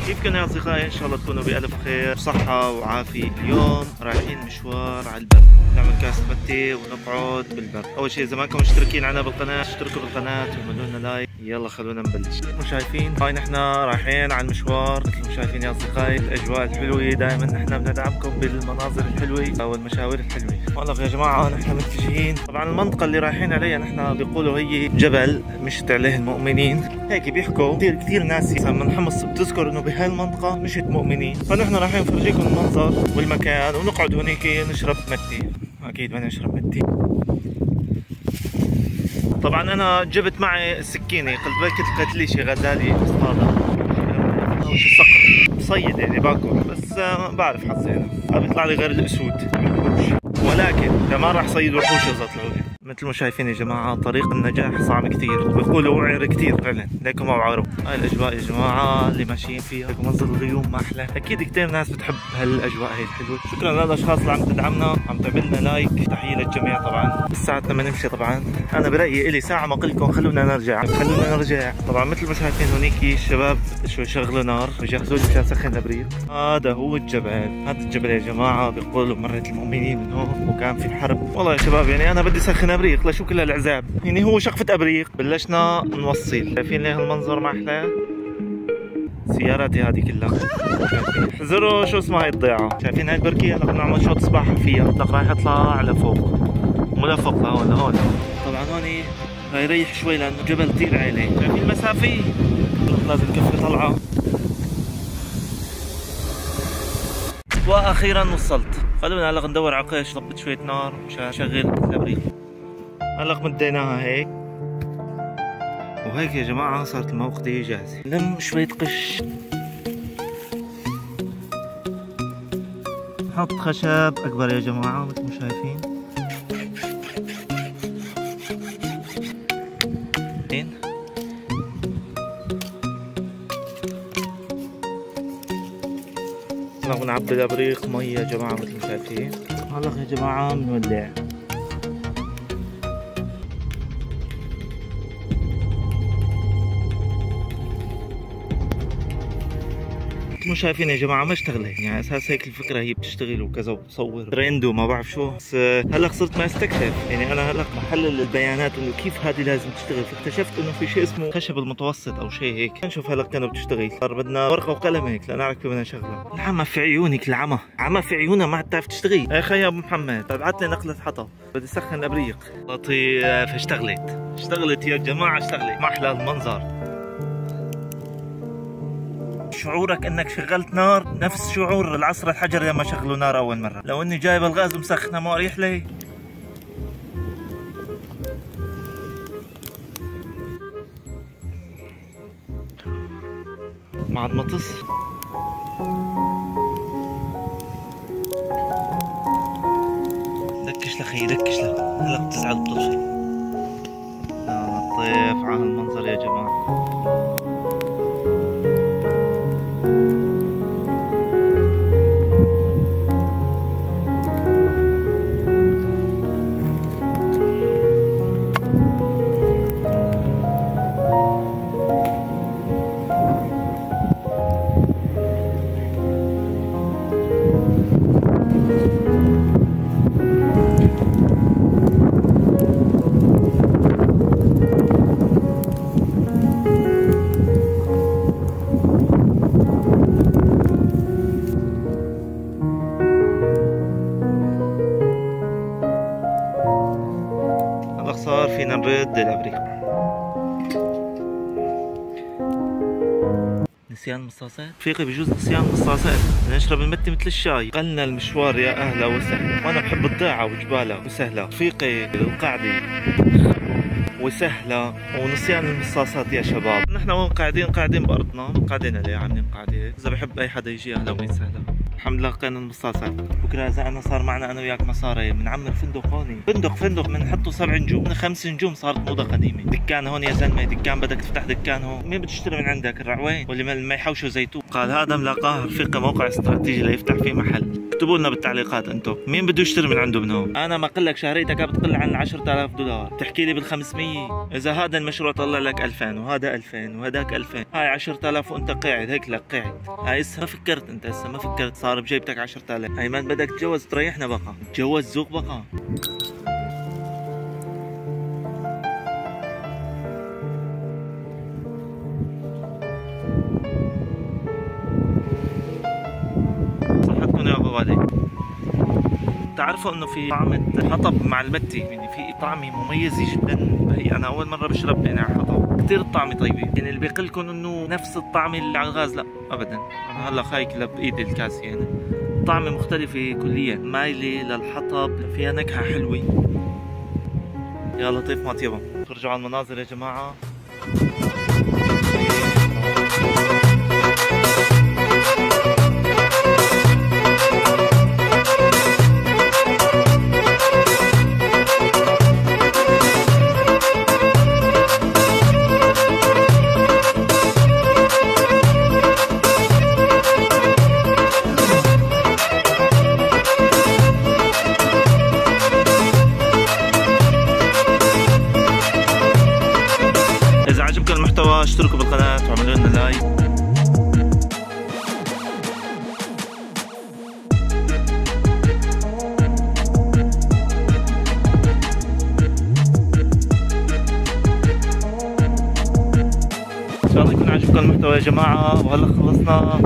كيفكم يا اصدقائي؟ ان شاء الله تكونوا بألف خير وصحة وعافية. اليوم رايحين مشوار على البر، نعمل كاسة متي ونقعد بالبر. اول شيء اذا ما انكم مشتركين عنا بالقناة اشتركوا بالقناة وعملوا لنا لايك. يلا خلونا نبلش. مثل ما شايفين هاي نحن رايحين على المشوار، مثل ما شايفين يا اصدقائي الاجواء الحلوة. دائما نحن بندعمكم بالمناظر الحلوة والمشاوير الحلوة. والله يا جماعة نحن متجهين، طبعا المنطقة اللي رايحين عليها نحن بيقولوا هي جبل مشت عليه المؤمنين، هيك بيحكوا. كثير ناس من حمص بتذكر انه بهاي المنطقة مشت مؤمنين، فنحن رايحين نفرجيكم المنظر والمكان ونقعد هونيك نشرب متي. اكيد بدنا نشرب متي. طبعا انا جبت معي السكينة، قلت بلكي لقيت لي شي غزالي اصطادها او شي صقر بصيد يعني باكل، بس بعرف حظي انا بيطلع لي غير الاسود ولكن كمان راح صيد وحوش اذا طلعوا لي. مثل ما شايفين يا جماعه طريق النجاح صعب كثير، بيقولوا وعر كثير فعلا، ليكم ما بعرفوا. هاي الاجواء يا جماعه اللي ماشيين فيها، منظر الغيوم ما احلى. اكيد كثير ناس بتحب هالاجواء هي الحلوه. شكرا للاشخاص اللي عم تدعمنا، عم تعملنا لايك. تحيه للجميع. طبعا ساعتنا ما نمشي، طبعا انا برايي الي ساعه ما قلكم خلونا نرجع. طبعا مثل ما شايفين هونيك الشباب شو يشغلوا نار ويجهزوا لي مشان سخن الابريق. هذا هو الجبل، هذا الجبل يا جماعه بيقولوا مرت المؤمنين من هون وكان في حرب. والله يا شباب يعني انا بدي سخن ابريق، لشو كل هالعذاب؟ يعني هو شقفة ابريق بلشنا نوصل. شايفين ليه المنظر ما احلى؟ سياراتي هذه كلها احذروا شو اسمها هاي الضيعة. شايفين هاي البركة؟ هلا بدنا نعمل شوط سباحة فيها، هلا رايح اطلع لفوق، مو لفوق لهون. طبعا هون راح يريح شوي لانه جبل كثير عالي. شايفين المسافة؟ لازم كفي طلعة. واخيرا وصلت. خلونا هلا ندور على قيش، ضبط شوية نار مشان اشغل الابريق. هلا مديناها هيك وهيك يا جماعة صارت الموقدة جاهزة. لم شوية قش، نحط خشب أكبر يا جماعة مثل ما شايفين. هلا بنعبي الأبريق مي يا جماعة مثل ما شايفين. هلا يا جماعة بنولع. مو شايفين يا جماعه ما اشتغلت، يعني اساس هيك الفكره هي بتشتغل وكذا وبتصور ترند وما بعرف شو، بس هلا صرت ما استكشف. يعني انا هلا بحلل البيانات انه كيف هذه لازم تشتغل، فاكتشفت انه في شيء اسمه خشب المتوسط او شيء هيك. نشوف هلا كانوا بتشتغل. صار بدنا ورقه وقلم هيك لنعرف كيف بدنا نشغلها. العمى في عيونك، العمى عمى في عيونها ما بتعرف تشتغل. يا اخي يا ابو محمد ابعث لي نقله حطب، بدي اسخن ابريق. لطيف. اشتغلت يا جماعه، اشتغلت. ما احلى المنظر. شعورك انك شغلت نار نفس شعور العصر الحجري لما شغلوا نار اول مره. لو اني جايب الغاز ومسخنه ما اريح لي. بعد ما تص دكش لخي دكش له، هلا بتزعل بتوصل. يا لطيف على هالمنظر يا جماعه. صار فينا نرد الابريق. نسيان المصاصات؟ رفيقي بجوز نسيان المصاصات. بدنا نشرب المتي مثل الشاي. قلنا المشوار يا اهلا وسهلا، وانا بحب الضيعه وجبالها وسهله. رفيقي القعده وسهله ونسيان المصاصات يا شباب. نحن وين قاعدين بارضنا، قاعدين عليه عاملين قاعده. اذا بحب اي حدا يجي اهلا وسهلا. الحمد لله لقينا المصاصات. بكره اذا انا صار معنا انا وياك مصاري بنعمر فندق هون، فندق بنحطه 7 نجوم، من 5 نجوم صارت موضه قديمه. دكان هون يا زلمه، دكان بدك تفتح دكان هون، مين بده يشتري من عندك؟ الرعوين واللي ما يحوشوا زيتون. قال هذا ملاقاه رفيقه موقع استراتيجي ليفتح فيه محل. اكتبوا لنا بالتعليقات انتم مين بده يشتري من عنده من هون. انا ما اقول لك شهريتك بتقل عن 10000 دولار، تحكي لي بال500. اذا هذا المشروع طلع لك 2000 وهذا 2000 وهداك 2000، هاي 10000 وانت قاعد هيك لك قاعد. هاي هسه ما فكرت، انت هسه ما فكرت، صار بجيبتك 10000. هاي ما بدك تتجوز تريحنا بقى، تجوز ذوق بقى. صحتكم يا غوالي. تعرفوا انه في طعمة حطب مع المتي، يعني في طعمة مميزة جدا. هي انا اول مرة بشرب يعني حطب، كثير الطعمة طيبة. يعني اللي بيقلكم انه نفس الطعمة اللي على الغاز، لا ابدا. انا هلا خايك بايدي الكاس، يعني طعمة مختلفة كليا، مايلة للحطب، فيها نكهة حلوة. يا لطيف ما طيبها. ترجعوا على المناظر يا جماعة. إذا عجبكم المحتوى اشتركوا بالقناة واعملوا لنا لايك. إن شاء الله يكون عجبكم المحتوى يا جماعة. وهلا خلصنا.